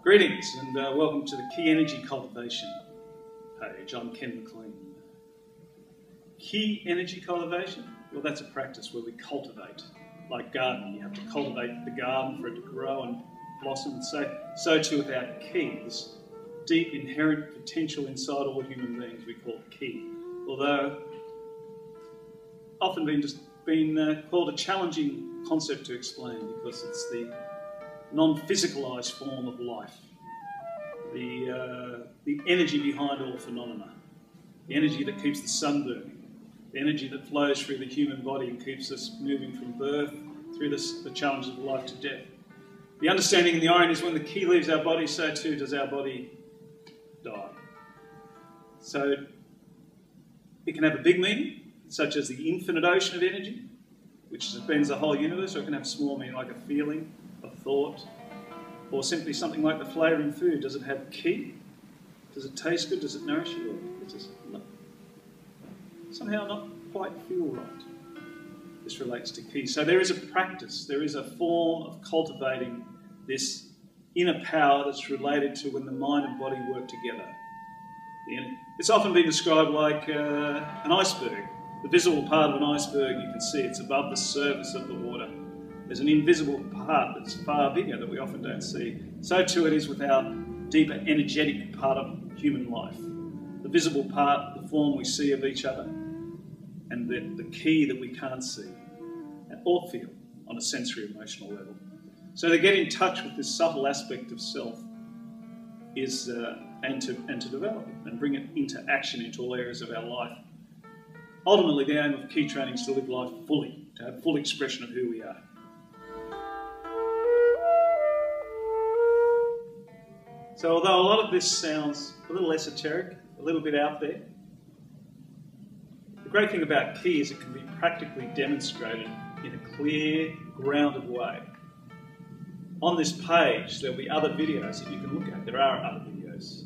Greetings and welcome to the Key Energy Cultivation page. I'm Ken McLean. Key Energy Cultivation? Well, that's a practice where we cultivate. Like gardening, you have to cultivate the garden for it to grow and blossom. And so too with our key, this deep inherent potential inside all human beings we call key. Although often been called a challenging concept to explain because it's the non-physicalised form of life, the energy behind all phenomena, the energy that keeps the sun burning, the energy that flows through the human body and keeps us moving from birth through the challenges of life to death. The understanding and the irony is when the key leaves our body, so too does our body die. So it can have a big meaning, such as the infinite ocean of energy, which spans the whole universe, or it can have a small meaning like a feeling, a thought, or simply something like the flavour in food. Does it have key? Does it taste good? Does it nourish you? Or does it somehow not quite feel right? This relates to key. So there is a practice, there is a form of cultivating this inner power that's related to when the mind and body work together. It's often been described like an iceberg. The visible part of an iceberg, you can see it's above the surface of the water. There's an invisible part that's far bigger that we often don't see. So too it is with our deeper energetic part of human life. The visible part, the form we see of each other, and the key that we can't see or feel on a sensory emotional level. So to get in touch with this subtle aspect of self is and to develop it and bring it into action into all areas of our life. Ultimately, the aim of key training is to live life fully, to have full expression of who we are. So although a lot of this sounds a little esoteric, a little bit out there, the great thing about key is it can be practically demonstrated in a clear, grounded way. On this page, there'll be other videos that you can look at. There are other videos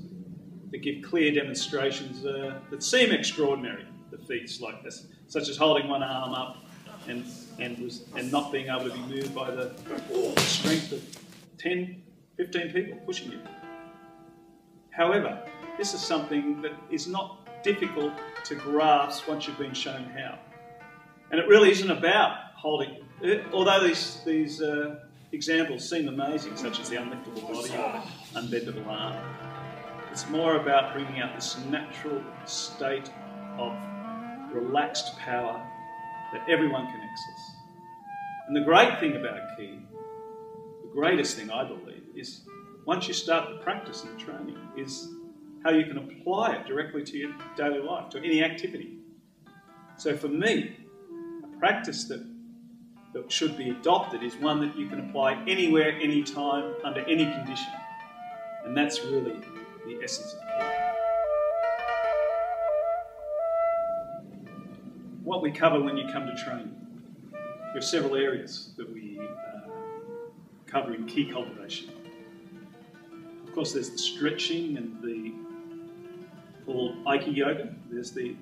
that give clear demonstrations that seem extraordinary, the feats like this, such as holding one arm up and not being able to be moved by the strength of 10, 15 people pushing you. However, this is something that is not difficult to grasp once you've been shown how. And it really isn't about holding, although these examples seem amazing, such as the unliftable body or the unbendable arm, it's more about bringing out this natural state of relaxed power that everyone can access. And the great thing about key, the greatest thing I believe, is once you start the practice and the training, is how you can apply it directly to your daily life, to any activity. So for me, a practice that should be adopted is one that you can apply anywhere, anytime, under any condition. And that's really the essence of key. What we cover when you come to training, there are several areas that we cover in key cultivation. Of course, there's the stretching and the called Aiki yoga. There's the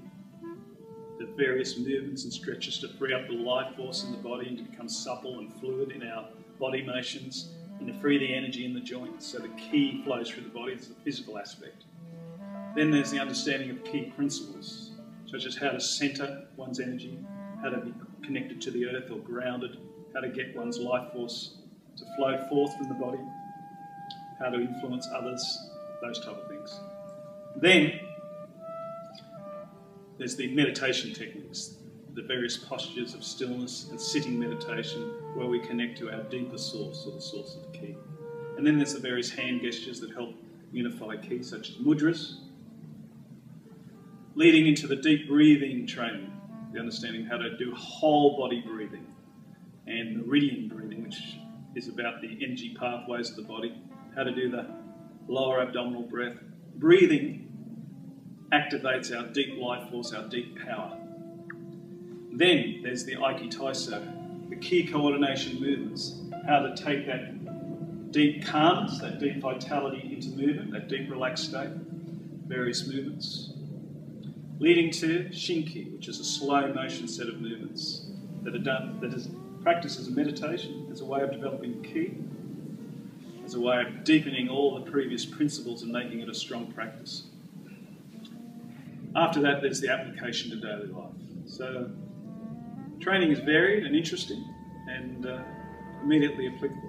various movements and stretches to free up the life force in the body and to become supple and fluid in our body motions and to free the energy in the joints so the key flows through the body. It's the physical aspect. Then there's the understanding of key principles, such as how to centre one's energy, how to be connected to the earth or grounded, how to get one's life force to flow forth from the body, how to influence others, those type of things. Then there's the meditation techniques, the various postures of stillness and sitting meditation where we connect to our deeper source or the source of key. And then there's the various hand gestures that help unify key, such as mudras, leading into the deep breathing training, the understanding how to do whole body breathing, and meridian breathing, which is about the energy pathways of the body, how to do the lower abdominal breath. Breathing activates our deep life force, our deep power. Then there's the Aiki Taiso, the key coordination movements, how to take that deep calmness, that deep vitality into movement, that deep relaxed state, various movements, leading to Shinki, which is a slow motion set of movements that are done, that is practiced as a meditation, as a way of developing ki, as a way of deepening all the previous principles and making it a strong practice. After that, there's the application to daily life. So training is varied and interesting and immediately applicable.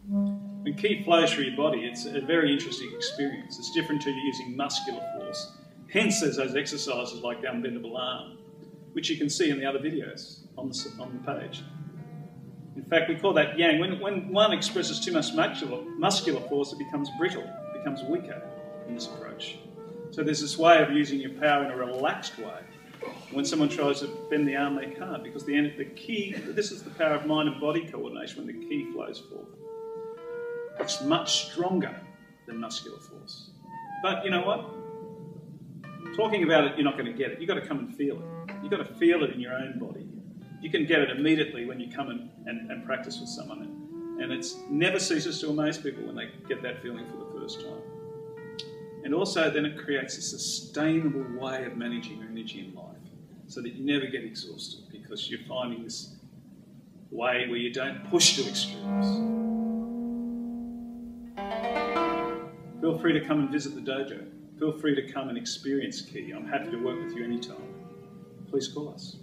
When ki flows through your body, it's a very interesting experience. It's different to using muscular force. Hence, there's those exercises like the unbendable arm, which you can see in the other videos on the page. In fact, we call that yang. When one expresses too much muscular force, it becomes brittle, it becomes weaker in this approach. So there's this way of using your power in a relaxed way. When someone tries to bend the arm, they can't, because the ki, this is the power of mind and body coordination when the ki flows forth. It's much stronger than muscular force. But you know what? Talking about it, you're not going to get it. You've got to come and feel it. You've got to feel it in your own body. You can get it immediately when you come and practice with someone. And it never ceases to amaze people when they get that feeling for the first time. And also then it creates a sustainable way of managing your energy in life so that you never get exhausted because you're finding this way where you don't push to extremes. Feel free to come and visit the dojo. Feel free to come and experience ki. I'm happy to work with you anytime. Please call us.